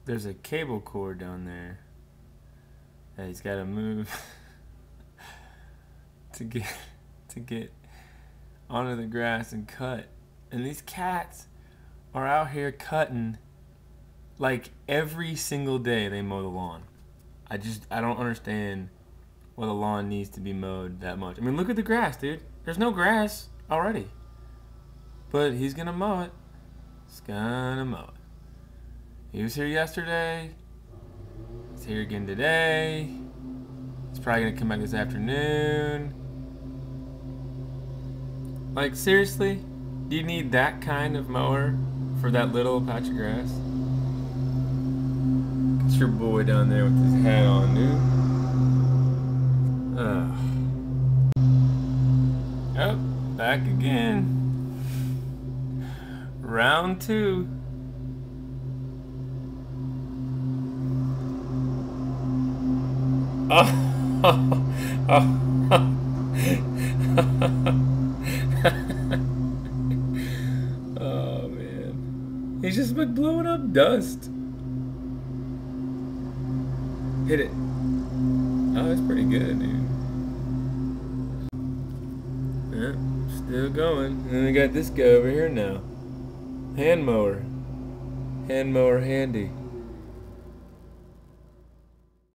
there's a cable cord down there that he's got to move to get onto the grass and cut. And these cats are out here cutting like every single day. They mow the lawn. I don't understand why the lawn needs to be mowed that much. I mean, look at the grass, dude. There's no grass already. But he's gonna mow it. He's gonna mow it. He was here yesterday. He's here again today. He's probably gonna come back this afternoon. Like, seriously? Do you need that kind of mower for that little patch of grass? Get your boy down there with his hat on, dude. Oh, back again. Round 2. Oh man, he's just been blowing up dust. Hit it. Oh, that's pretty good, dude. Yep, still going. And then we got this guy over here now. Hand mower handy.